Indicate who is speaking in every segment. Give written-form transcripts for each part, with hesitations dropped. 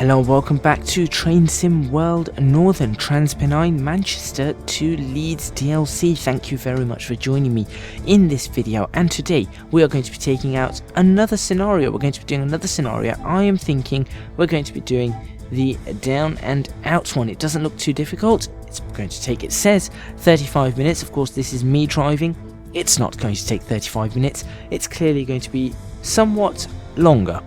Speaker 1: Hello and welcome back to Train Sim World Northern Trans-Pennine Manchester to Leeds DLC. Thank you very much for joining me in this video, and today we are going to be taking out another scenario. We're going to be doing another scenario. I am thinking we're going to be doing the down and out one. It doesn't look too difficult. It's going to take, it says 35 minutes. Of course, this is me driving. It's not going to take 35 minutes. It's clearly going to be somewhat longer.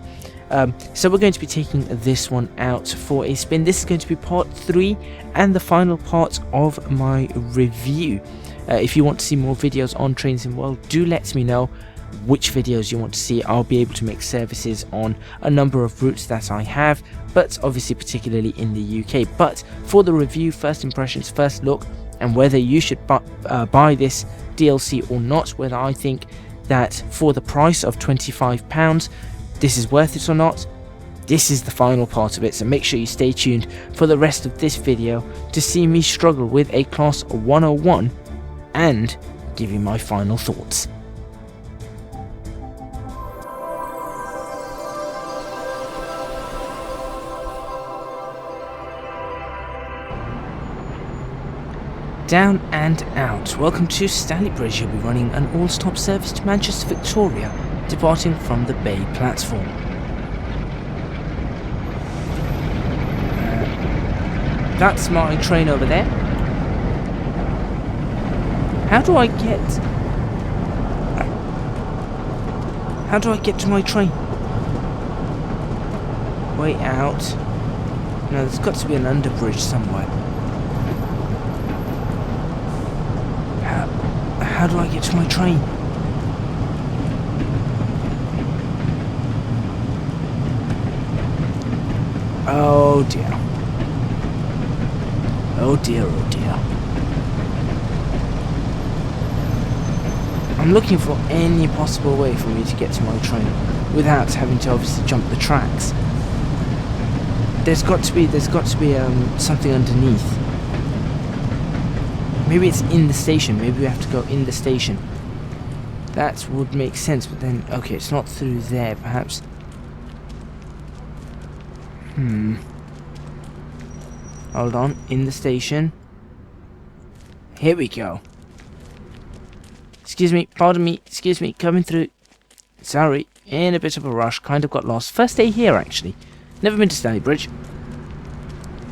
Speaker 1: So we're going to be taking this one out for a spin. This is going to be part 3 and the final part of my review. If you want to see more videos on Train Sim World, do let me know which videos you want to see. I'll be able to make services on a number of routes that I have, but obviously particularly in the UK. But for the review, first impressions, first look, and whether you should buy this DLC or not, whether I think that for the price of £25 this is worth it or not, this is the final part of it. So make sure you stay tuned for the rest of this video to see me struggle with a Class 101 and give you my final thoughts. Down and out. Welcome to Stanley Bridge. You'll be running an all-stop service to Manchester Victoria, departing from the Bay platform. That's my train over there. How do I get to my train? Way out. No, there's got to be an underbridge somewhere. How do I get to my train? Oh dear. Oh dear, oh dear. I'm looking for any possible way for me to get to my train without having to obviously jump the tracks. There's got to be something underneath. Maybe it's in the station. Maybe we have to go in the station. That would make sense, but then okay, it's not through there, perhaps. Hold on, in the station. Here we go. Excuse me, pardon me, excuse me, coming through. Sorry, in a bit of a rush, kind of got lost. First day here, actually. Never been to Stanley Bridge.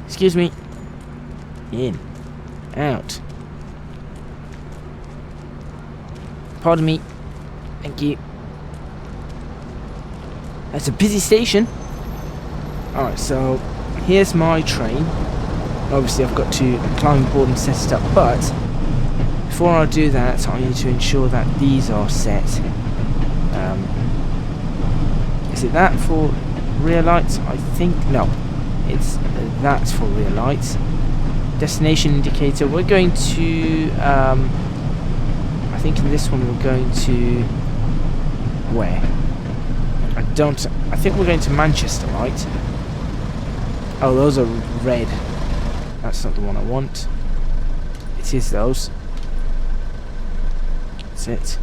Speaker 1: Excuse me. In. Out. Pardon me. Thank you. That's a busy station. Alright, so here's my train. Obviously I've got to climb aboard and set it up, but before I do that I need to ensure that these are set. Is it that for rear lights? I think no, it's that for rear lights. Destination indicator, we're going to I think in this one we're going to where? I think we're going to Manchester, right? Oh, those are red. That's not the one I want. It is those. That's it.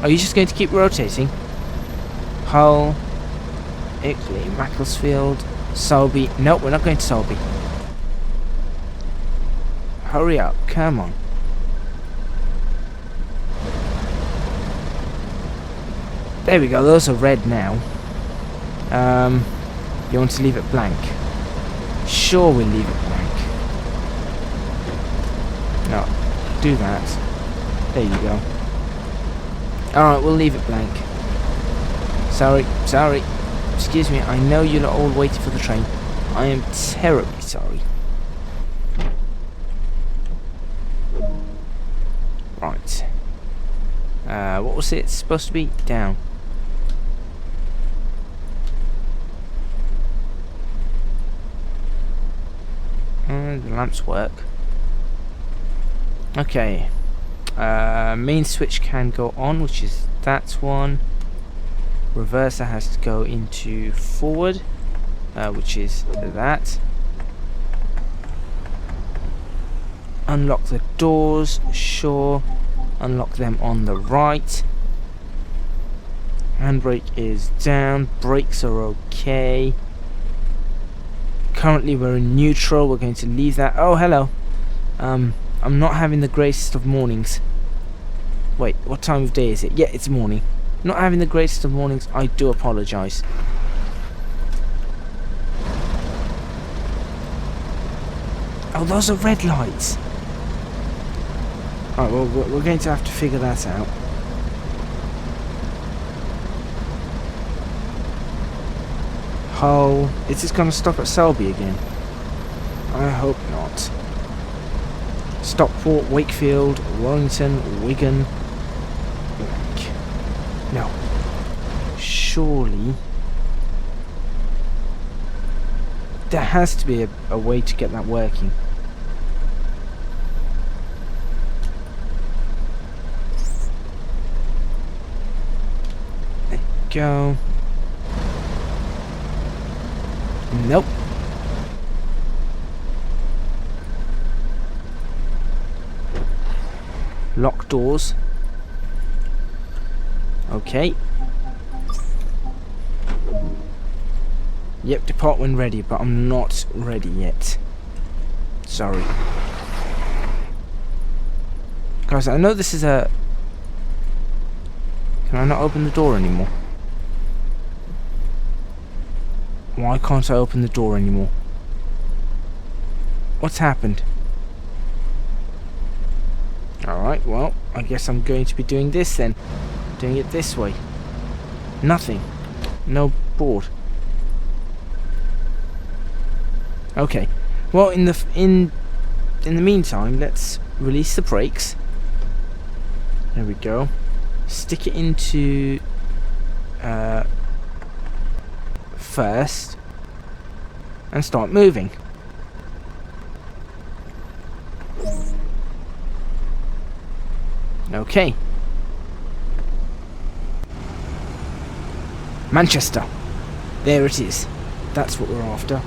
Speaker 1: Are you just going to keep rotating? Hull, Ickley, Macclesfield, Selby. No, we're not going to Selby. Hurry up, come on. There we go, those are red now. You want to leave it blank? Sure, we'll leave it blank. No, do that. There you go. Alright, we'll leave it blank. Sorry. Excuse me, I know you're all waiting for the train. I am terribly sorry. Right. What was it supposed to be? Down. And the lamps work. Okay. Main switch can go on, which is that one. Reverser has to go into forward, which is that. Unlock the doors, sure. Unlock them on the right. Handbrake is down. Brakes are okay. Currently we're in neutral. We're going to leave that. Oh, hello. I'm not having the greatest of mornings. Wait, what time of day is it? Yeah, it's morning. Not having the greatest of mornings. I do apologise. Oh, those are red lights. Alright, well, we're going to have to figure that out. Hull. Is this going to stop at Selby again? I hope not. Stockport, Wakefield, Warrington, Wigan. No. Surely there has to be a way to get that working. There you go. Nope. Lock doors. Okay. Yep, depart when ready, but I'm not ready yet. Sorry. Guys, I know this is a... Can I not open the door anymore? Why can't I open the door anymore? What's happened? Alright, well, I guess I'm going to be doing this then. Doing it this way. Nothing. No board. Okay. Well, in the meantime, let's release the brakes. There we go. Stick it into first and start moving. Okay. Manchester. There it is. That's what we're after.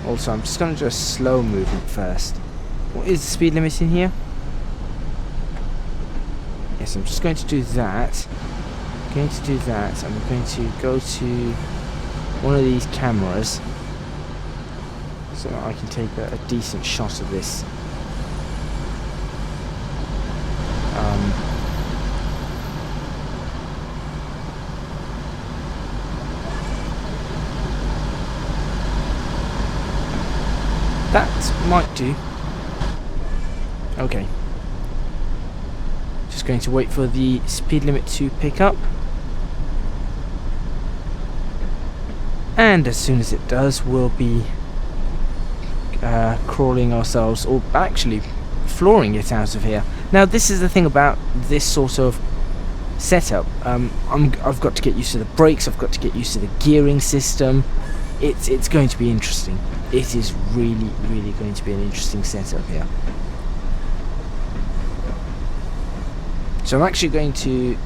Speaker 1: Also, I'm just going to do a slow movement first. What is the speed limit in here? Yes, I'm just going to do that. I'm going to do that. I'm going to go to one of these cameras so that I can take a decent shot of this. That might do. Okay. Just going to wait for the speed limit to pick up. And as soon as it does, we'll be crawling ourselves, or actually flooring it out of here. Now, this is the thing about this sort of setup. I've got to get used to the brakes. I've got to get used to the gearing system. It's going to be interesting. It is really, really going to be an interesting setup here. So I'm actually going to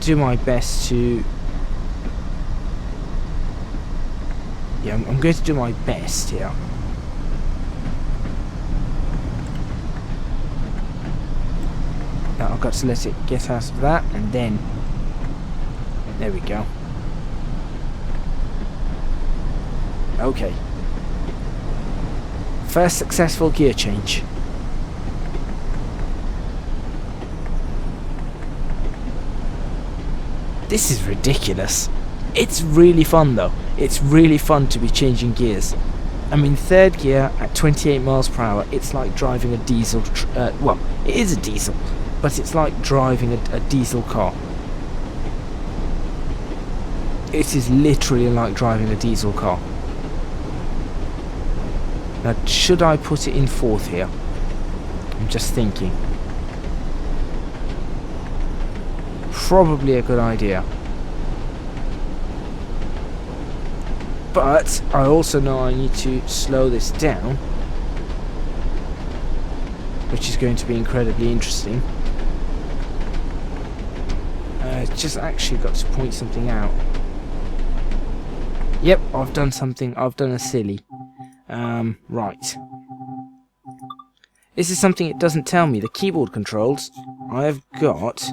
Speaker 1: do my best to... Yeah, I'm going to do my best here. Now I've got to let it get out of that, and then... There we go. Okay. First successful gear change. This is ridiculous. It's really fun though. It's really fun to be changing gears. I mean, third gear at 28 miles per hour, it's like driving a diesel... well, it is a diesel, but it's like driving a diesel car. It is literally like driving a diesel car. Now, should I put it in fourth here? I'm just thinking. Probably a good idea. But I also know I need to slow this down, which is going to be incredibly interesting. Just actually got to point something out. Yep, I've done something. I've done a silly. Right. This is something it doesn't tell me. The keyboard controls I have got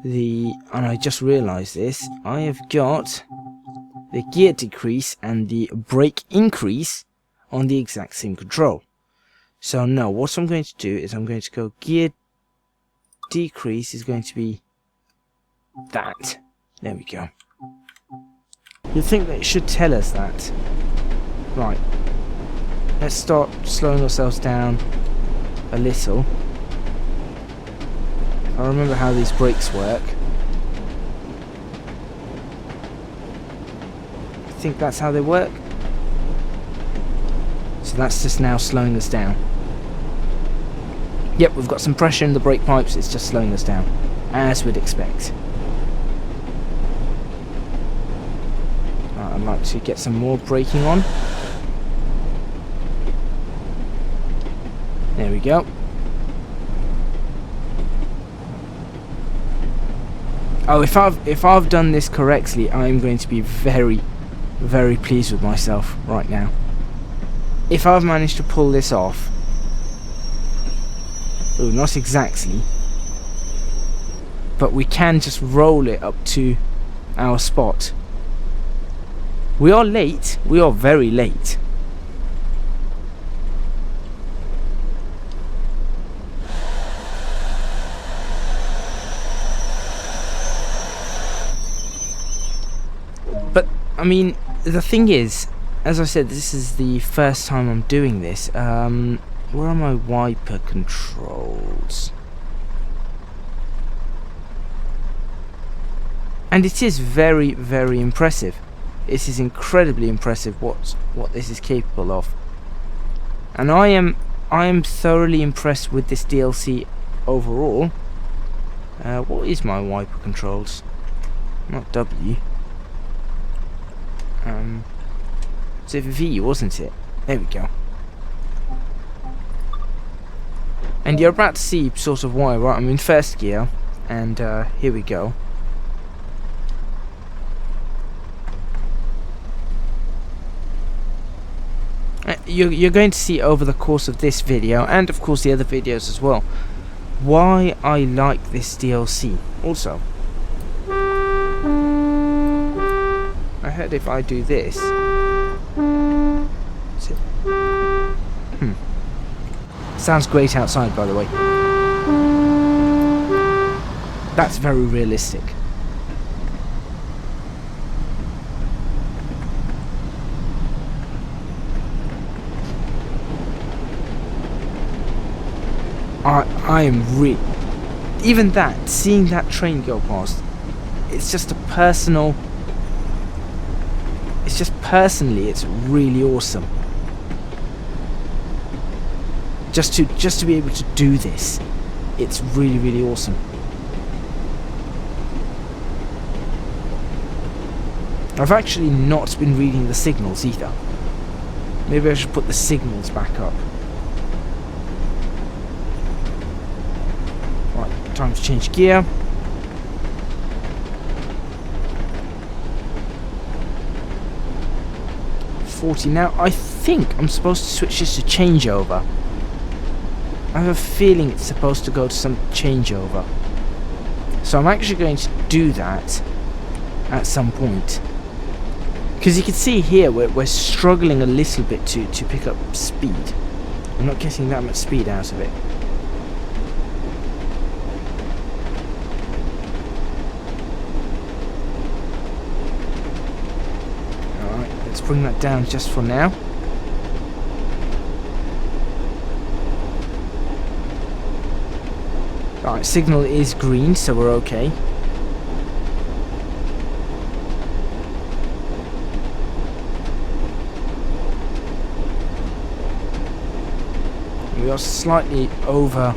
Speaker 1: and I just realised this, I have got the gear decrease and the brake increase on the exact same control. So no, what I'm going to do is I'm going to go gear decrease is going to be that. There we go. You'd think that it should tell us that. Right. Let's start slowing ourselves down a little. I remember how these brakes work. I think that's how they work. So that's just now slowing us down. Yep, we've got some pressure in the brake pipes, it's just slowing us down, as we'd expect. Right, I'd like to get some more braking on. There we go. Oh, if I've done this correctly, I'm going to be very, very pleased with myself right now. If I've managed to pull this off, oh, not exactly, but we can just roll it up to our spot. We are late. We are very late. But, I mean, the thing is, as I said, this is the first time I'm doing this. Where are my wiper controls? And it is very, very impressive. This is incredibly impressive what this is capable of. And I am thoroughly impressed with this DLC overall. What is my wiper controls? Not W. It's a V, wasn't it? There we go. And you're about to see sort of why, right? I'm in first gear, and here we go. You're going to see over the course of this video, and of course the other videos as well, why I like this DLC. Also, I heard if I do this, sounds great outside, by the way. That's very realistic. I am even that, seeing that train go past, it's just a personal, it's just personally, it's really awesome. Just to be able to do this, it's really, really awesome. I've actually not been reading the signals either. Maybe I should put the signals back up. Right, time to change gear. Now, I think I'm supposed to switch this to changeover. I have a feeling it's supposed to go to some changeover. So I'm actually going to do that at some point. Because you can see here we're struggling a little bit to pick up speed. I'm not getting that much speed out of it. Alright, let's bring that down just for now. Alright, signal is green, so we're okay. We are slightly over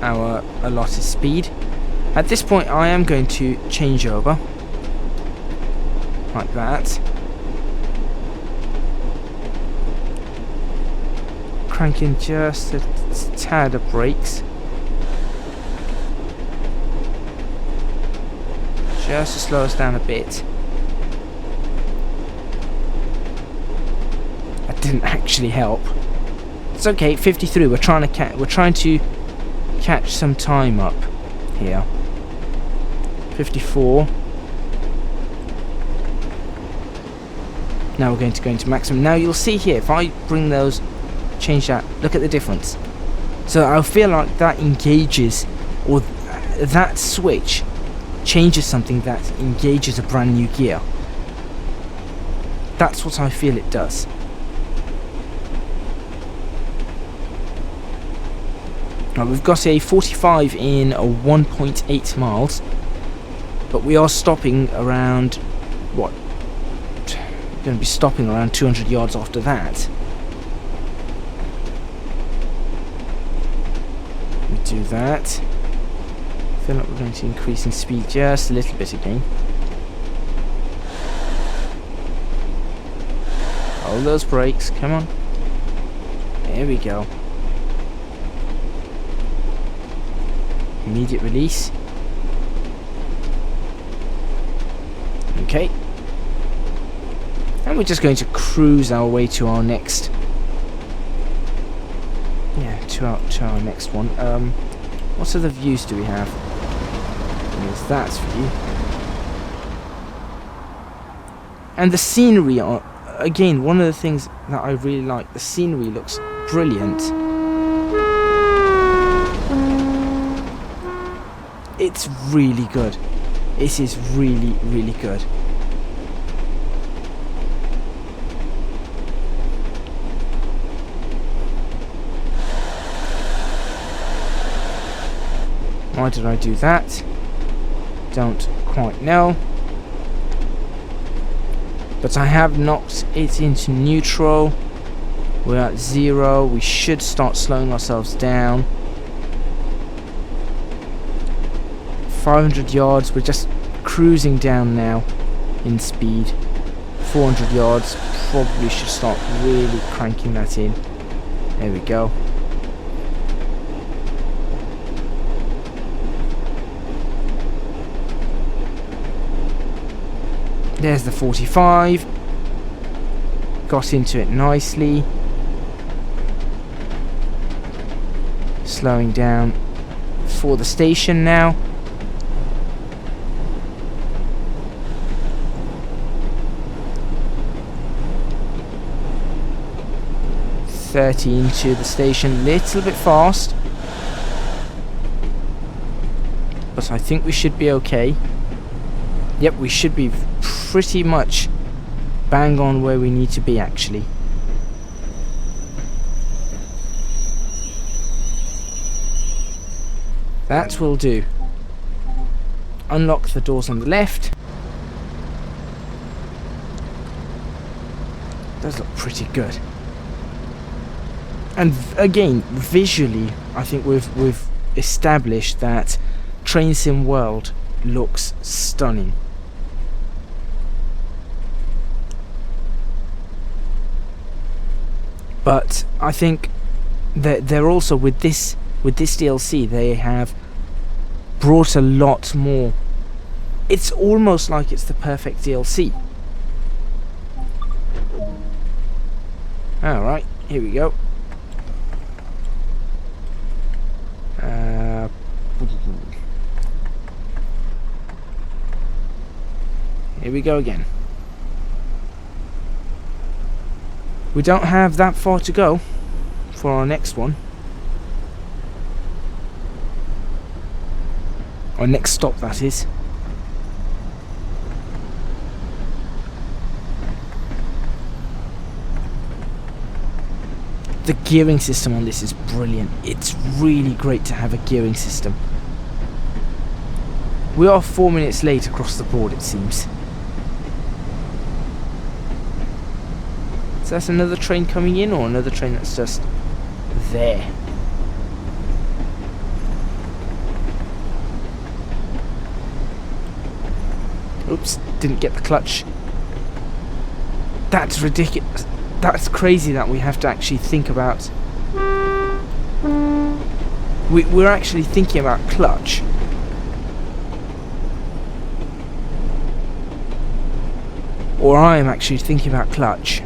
Speaker 1: our allotted speed. At this point I am going to change over. Like that. Cranking just a tad of brakes. Just to slow us down a bit. That didn't actually help. It's okay, 53. We're trying to catch some time up here. 54. Now we're going to go into maximum. Now you'll see here, if I bring those, change that, look at the difference. So I feel like that engages, or that switch changes something that engages a brand new gear. That's what I feel it does. Now we've got a 45 in 1.8 miles, but we are stopping around, what? We're going to be stopping around 200 yards after that. We do that. I feel like we're going to increase in speed just a little bit again. Hold those brakes, come on. There we go. Immediate release. Okay. And we're just going to cruise our way to our next... Yeah, to our next one. What other views do we have? There's that view. And the scenery, again, one of the things that I really like, the scenery looks brilliant. It's really good. It is really, really good. Why did I do that? Don't quite know. But I have knocked it into neutral. We're at 0. We should start slowing ourselves down. 500 yards. We're just cruising down now in speed. 400 yards. Probably should start really cranking that in. There we go. There's the 45. Got into it nicely. Slowing down for the station now. Into the station, little bit fast, but I think we should be okay. Yep, we should be pretty much bang on where we need to be actually. That will do. Unlock the doors on the left. Those look pretty good. And again, visually, I think we've established that Train Sim World looks stunning. But I think that they're also with this DLC, they have brought a lot more. It's almost like it's the perfect DLC. Alright, here we go. Here we go again. We don't have that far to go for our next one. Our next stop, that is. The gearing system on this is brilliant. It's really great to have a gearing system. We are 4 minutes late across the board, it seems. Is that another train coming in, or another train that's just there? Oops, didn't get the clutch. That's ridiculous. That's crazy that we have to actually think about... We're actually thinking about clutch. Or I am actually thinking about clutch.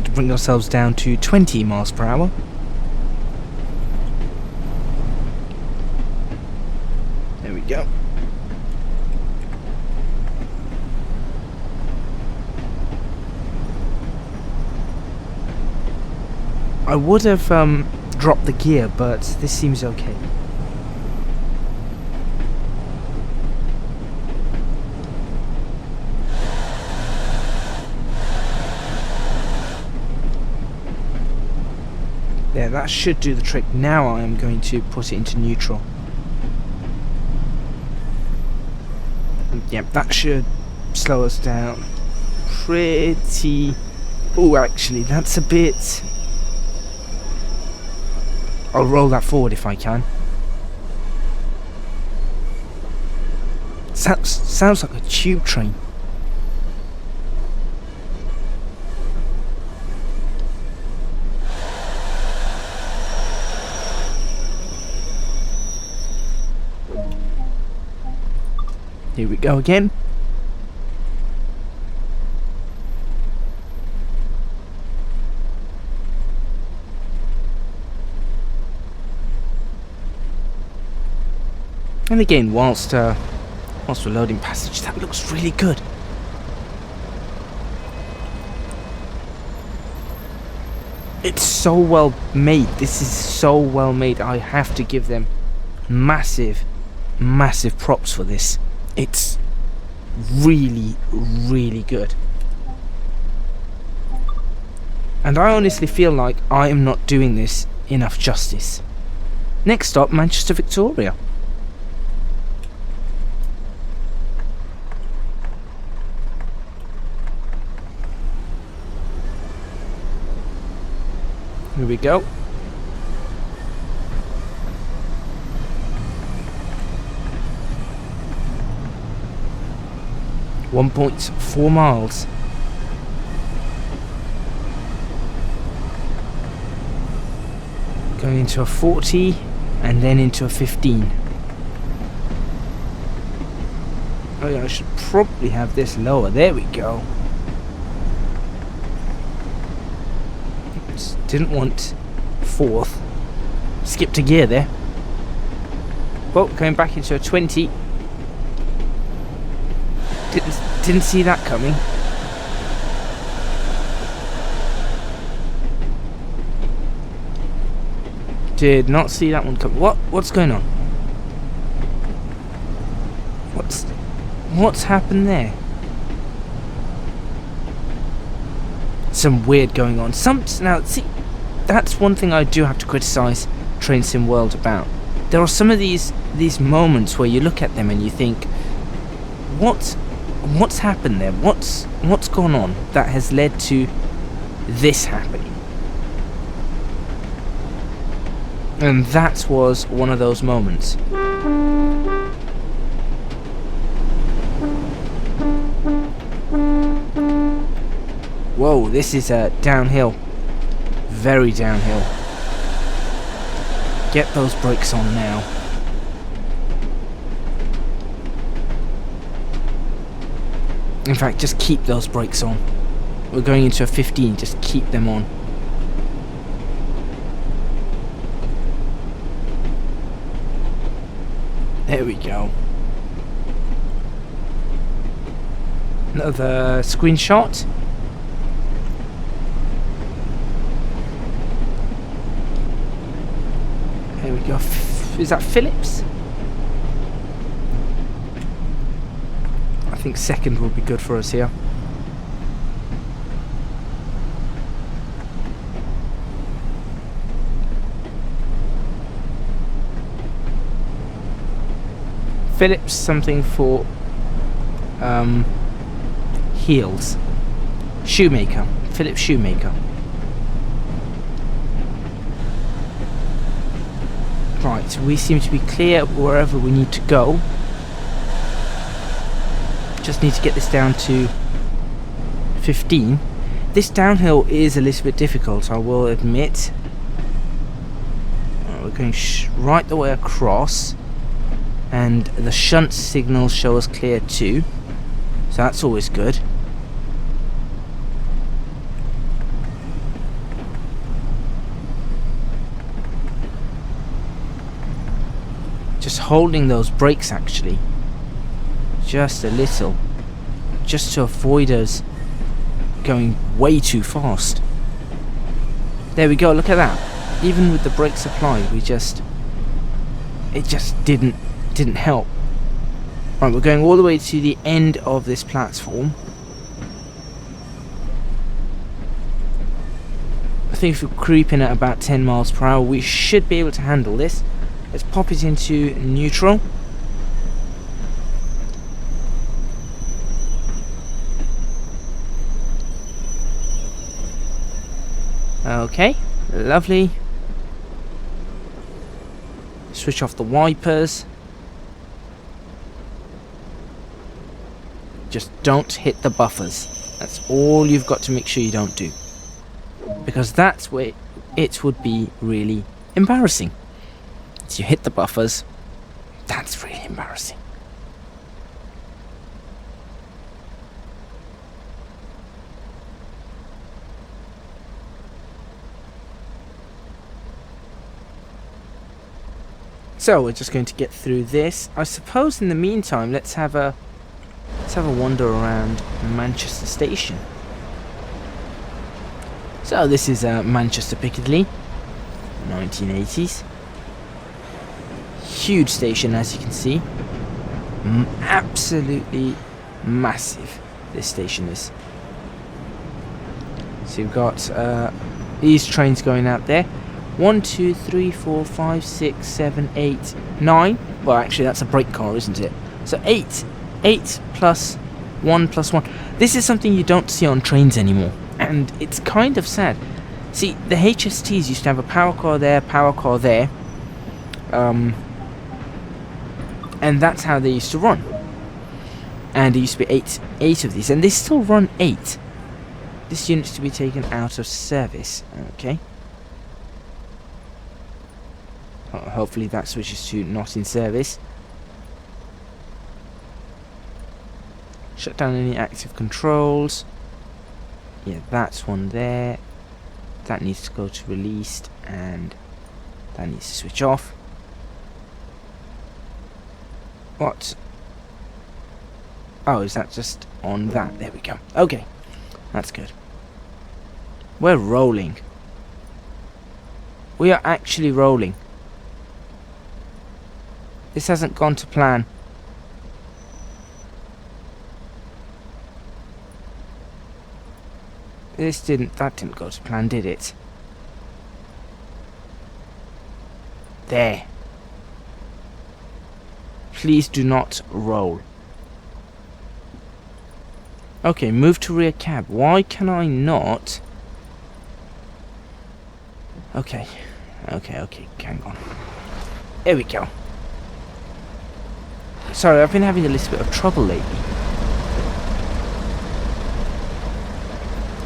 Speaker 1: had to bring ourselves down to 20 miles per hour. There we go. I would have dropped the gear, but this seems okay. Yeah, that should do the trick. Now I am going to put it into neutral. Yep, that should slow us down pretty... Oh, actually, that's a bit... I'll roll that forward if I can. Sounds like a tube train. Here we go again. And again, whilst we're loading passage, that looks really good. It's so well made. This is so well made. I have to give them massive props for this. It's really good. And I honestly feel like I am not doing this enough justice. Next stop, Manchester Victoria. Here we go. .4 miles. Going into a 40 and then into a 15. Oh yeah, I should probably have this lower. There we go. Oops, didn't want fourth. Skipped a gear there. Well, going back into a 20. Didn't see that coming. Did not see that one coming. What's going on? What's happened there? Some weird going on. Now see, that's one thing I do have to criticize Train Sim World about. There are some of these moments where you look at them and you think, what's happened there? What's gone on that has led to this happening? And that was one of those moments. Whoa, this is downhill. Very downhill. Get those brakes on now. In fact, just keep those brakes on. We're going into a 15, just keep them on. There we go. Another screenshot. There we go. Is that Phillips? I think second will be good for us here. Phillips, something for heels. Shoemaker. Phillips Shoemaker. Right, we seem to be clear wherever we need to go. Just need to get this down to 15. This downhill is a little bit difficult, I will admit. We're going right the way across. And the shunt signals show us clear too, so that's always good. Just holding those brakes actually. Just a little. Just to avoid us going way too fast. There we go, look at that. Even with the brakes applied, it just didn't help. Right, we're going all the way to the end of this platform. I think if we're creeping at about 10 miles per hour, we should be able to handle this. Let's pop it into neutral. Okay, lovely. Switch off the wipers. Just don't hit the buffers. That's all you've got to make sure you don't do. Because that's where it would be really embarrassing. So you hit the buffers. That's really embarrassing. So we're just going to get through this. I suppose in the meantime, let's have a wander around Manchester Station. So this is Manchester Piccadilly, 1980s. Huge station, as you can see. Absolutely massive, this station is. So you've got these trains going out there. 1, 2, 3, 4, 5, 6, 7, 8, 9. Well, actually, that's a brake car, isn't it? So 8. 8 plus 1 plus 1. This is something you don't see on trains anymore. And it's kind of sad. See, the HSTs used to have a power car there, and that's how they used to run. And there used to be 8 of these, and they still run 8. This unit's to be taken out of service. Okay. Hopefully that switches to not in service. Shut down any active controls. Yeah, that's one there. That needs to go to released, and that needs to switch off. What? Oh, is that just on that? There we go. Okay, that's good. We're rolling. We are actually rolling. This hasn't gone to plan. That didn't go to plan, did it? There. Please do not roll. Okay, move to rear cab. Why can I not? Okay, hang on. There we go. Sorry, I've been having a little bit of trouble lately.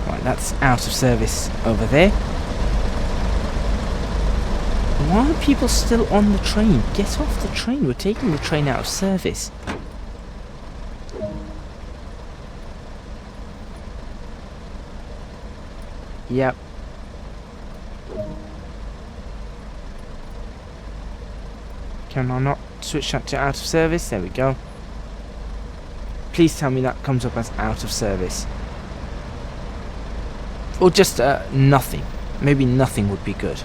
Speaker 1: Right, that's out of service over there. Why are people still on the train? Get off the train. We're taking the train out of service. Yep. Can I not switch that to out of service? There we go. Please tell me that comes up as out of service. Or just nothing. Maybe nothing would be good.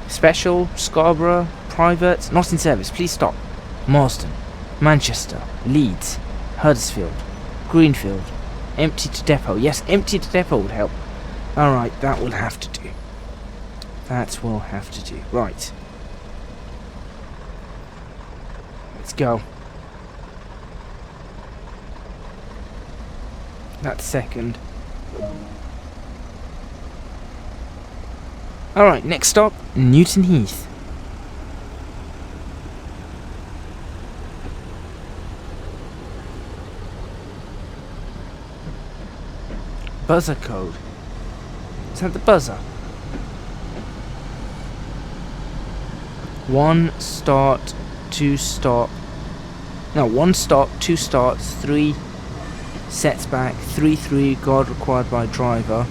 Speaker 1: Special, Scarborough, private, not in service. Please stop. Marsden, Manchester, Leeds, Huddersfield, Greenfield, empty to depot. Yes, empty to depot would help. Alright, that will have to do. That will have to do. Right. Let's go. That's second. Alright, next stop, Newton Heath. Buzzer code. Is that the buzzer? 1 start, 2 stop. No, 1 stop, 2 starts, 3 sets back, 3 guard required by driver.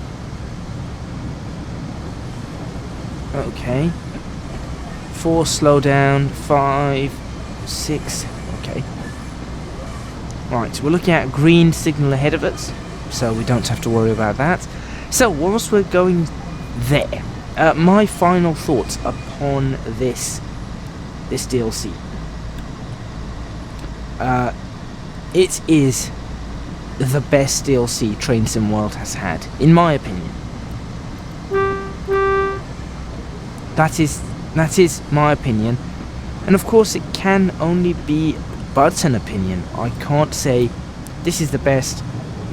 Speaker 1: Okay. 4, slow down, 5, 6, okay. Right, we're looking at a green signal ahead of us, so we don't have to worry about that. So, whilst we're going there, my final thoughts upon this DLC. It is the best DLC Train Sim World has had, in my opinion. That is my opinion, and of course it can only be but an opinion. I can't say this is the best.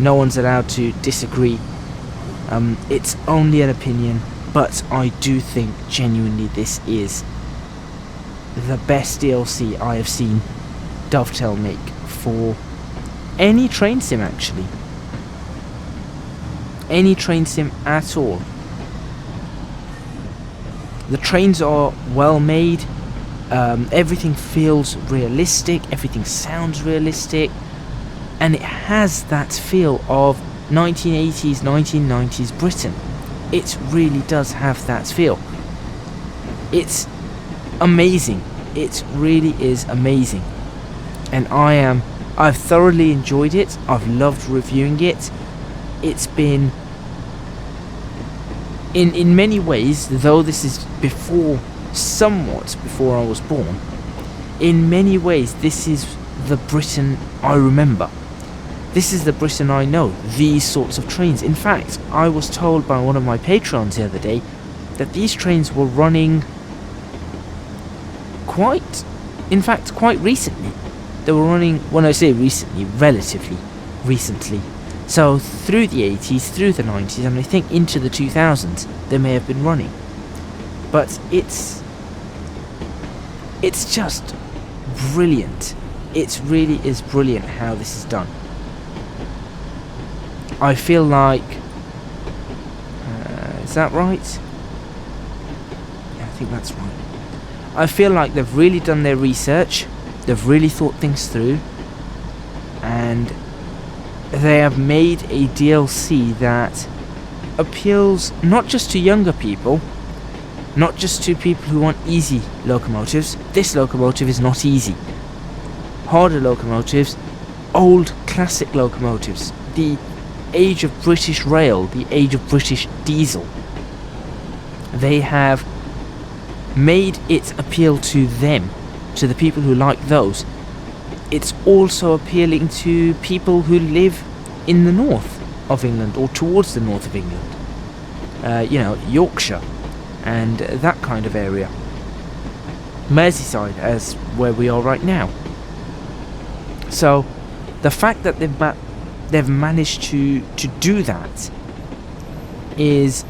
Speaker 1: No one's allowed to disagree. It's only an opinion, but I do think genuinely this is the best DLC I have seen Dovetail make for any train sim, actually. Any train sim at all. The trains are well made, everything feels realistic, everything sounds realistic, and it has that feel of 1980s, 1990s Britain. It really does have that feel. It's amazing. It really is amazing. And I've thoroughly enjoyed it. I've loved reviewing it. It's been, in many ways, though this is somewhat before I was born, in many ways this is the Britain I remember. This is the Britain I know, these sorts of trains. In fact, I was told by one of my patrons the other day that these trains were running quite recently. They were running, when I say recently, relatively recently. So through the 80s, through the 90s, and I think into the 2000s, they may have been running. But it's just brilliant. It really is brilliant how this is done. I feel like... is that right? Yeah, I think that's right. I feel like they've really done their research. They've really thought things through. And they have made a DLC that appeals not just to younger people, not just to people who want easy locomotives. This locomotive is not easy. Harder locomotives, old classic locomotives, the age of British rail, the age of British diesel. They have made it appeal to them, to the people who like those. It's also appealing to people who live in the north of England, or towards the north of England. Yorkshire and that kind of area. Merseyside, as where we are right now. So the fact that they've managed to do that is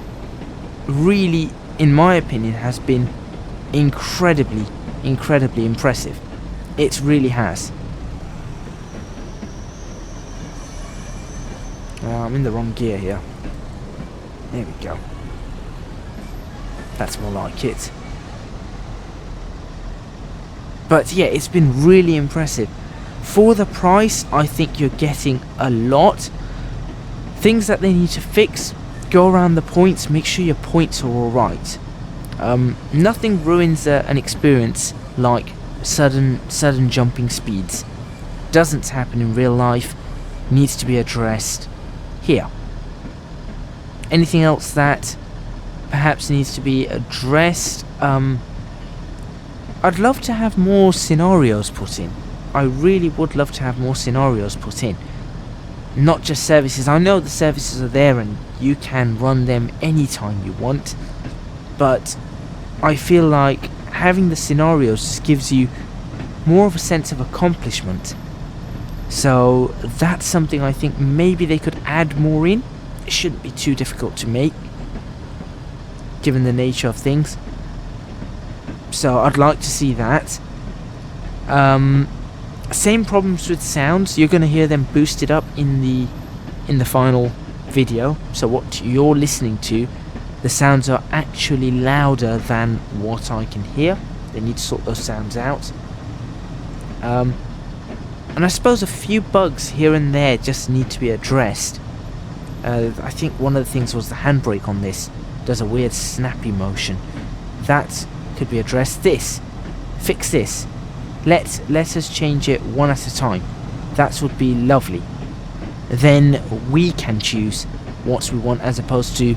Speaker 1: really, in my opinion, has been incredibly impressive. It really has. I'm in the wrong gear here. There we go. That's more like it. But yeah, it's been really impressive. For the price, I think you're getting a lot. Things that they need to fix, go around the points, make sure your points are alright. Nothing ruins an experience like sudden jumping speeds. Doesn't happen in real life, needs to be addressed here. Anything else that perhaps needs to be addressed? I'd love to have more scenarios put in. I really would love to have more scenarios put in. Not just services. I know the services are there and you can run them anytime you want, but I feel like having the scenarios just gives you more of a sense of accomplishment. So that's something I think maybe they could add more in. It shouldn't be too difficult to make, given the nature of things. So I'd like to see that. Same problems with sounds. You're going to hear them boosted up in the final video. So what you're listening to, the sounds are actually louder than what I can hear. They need to sort those sounds out. And I suppose a few bugs here and there just need to be addressed. I think one of the things was the handbrake on this does a weird snappy motion. That could be addressed. This, fix this. Let us change it one at a time. That would be lovely. Then we can choose what we want as opposed to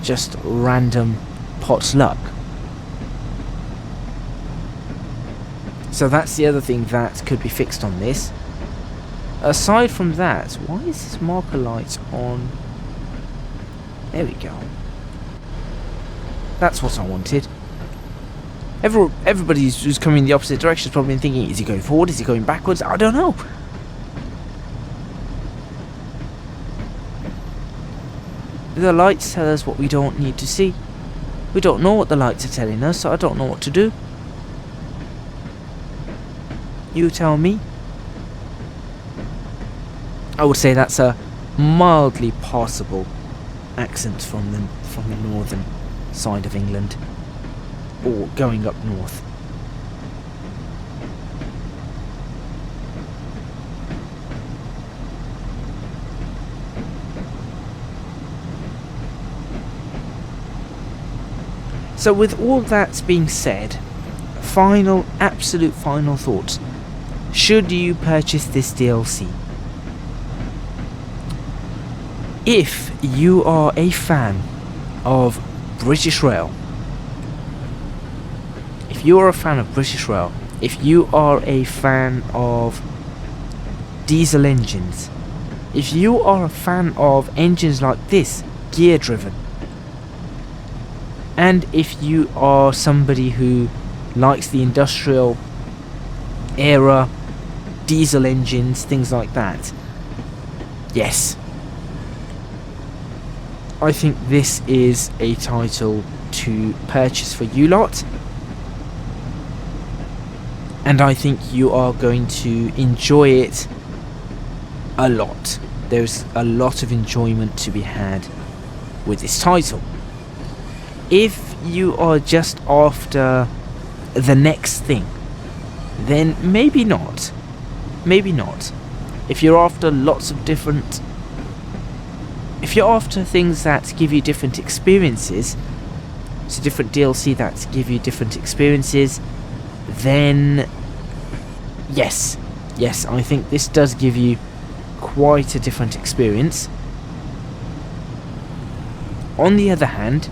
Speaker 1: just random pot's luck. So that's the other thing that could be fixed on this. Aside from that, why is this marker light on? There we go. That's what I wanted. Everybody who's coming in the opposite direction is probably thinking, is he going forward? Is he going backwards? I don't know. The lights tell us what we don't need to see. We don't know what the lights are telling us, so I don't know what to do. You tell me. I would say that's a mildly passable accent from the northern side of England, or going up north. So with all that being said, absolute final thoughts. Should you purchase this DLC? If you are a fan of British Rail, if you are a fan of diesel engines, if you are a fan of engines like this, gear driven, and if you are somebody who likes the industrial era, diesel engines, things like that, yes, I think this is a title to purchase for you lot, and I think you are going to enjoy it a lot. There's a lot of enjoyment to be had with this title. If you are just after the next thing, then maybe not. Maybe not. If you're after if you're after things that give you different experiences, so different DLC that give you different experiences, then yes, I think this does give you quite a different experience. On the other hand,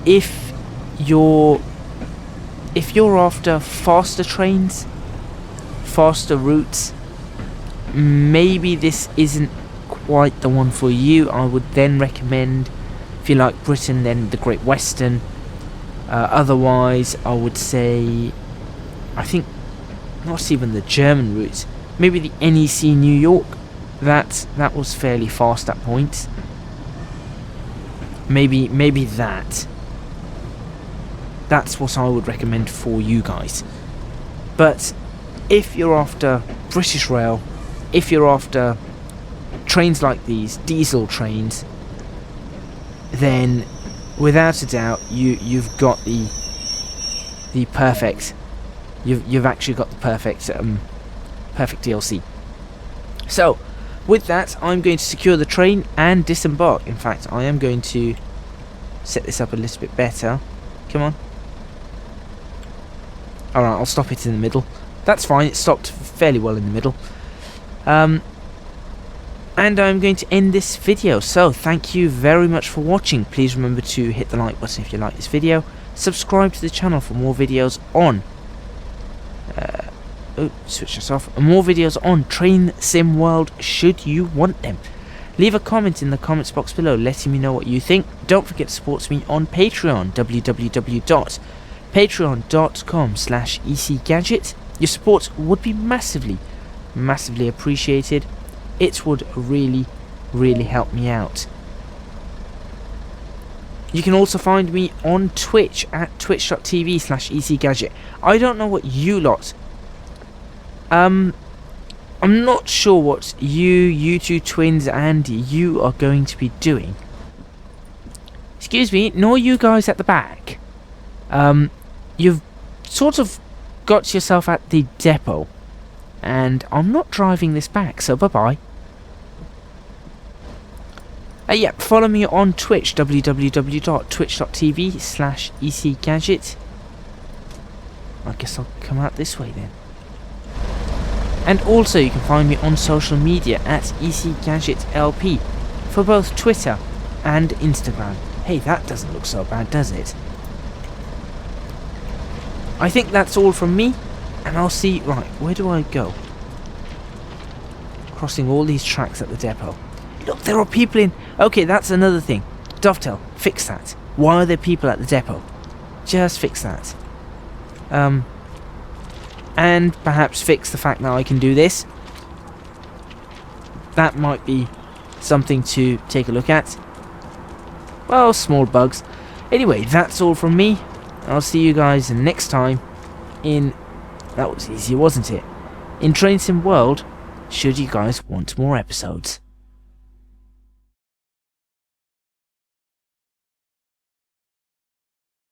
Speaker 1: if you're after faster trains, faster routes, maybe this isn't quite the one for you. I would then recommend, if you like Britain, then the Great Western. Otherwise, I would say, I think not even the German routes, maybe the NEC New York. That was fairly fast at points. Maybe that. That's what I would recommend for you guys. But if you're after British Rail, if you're after trains like these, diesel trains, then without a doubt you've got the perfect. You've actually got the perfect DLC. So with that, I'm going to secure the train and disembark. In fact, I am going to set this up a little bit better. Come on. Alright, I'll stop it in the middle. That's fine, it stopped fairly well in the middle. And I'm going to end this video. So, thank you very much for watching. Please remember to hit the like button if you like this video. Subscribe to the channel for more videos on... switch this off. More videos on Train Sim World, should you want them. Leave a comment in the comments box below letting me know what you think. Don't forget to support me on Patreon, www.patreon.com/ecgadget. Your support would be massively appreciated. It would really help me out. You can also find me on Twitch at twitch.tv/ecgadget. I don't know what you lot... I'm not sure what you two twins and you are going to be doing. Excuse me, nor you guys at the back. You've sort of got yourself at the depot, and I'm not driving this back, so bye-bye. Yeah, follow me on Twitch, www.twitch.tv/ecgadget. I guess I'll come out this way then. And also you can find me on social media at ecgadgetlp for both Twitter and Instagram. Hey, that doesn't look so bad, does it? I think that's all from me, and I'll see... Right, where do I go? Crossing all these tracks at the depot. Look, there are people in... Okay, that's another thing. Dovetail, fix that. Why are there people at the depot? Just fix that. And perhaps fix the fact that I can do this. That might be something to take a look at. Well, small bugs. Anyway, that's all from me. I'll see you guys next time in... That was easy, wasn't it? In Train Sim World, should you guys want more episodes.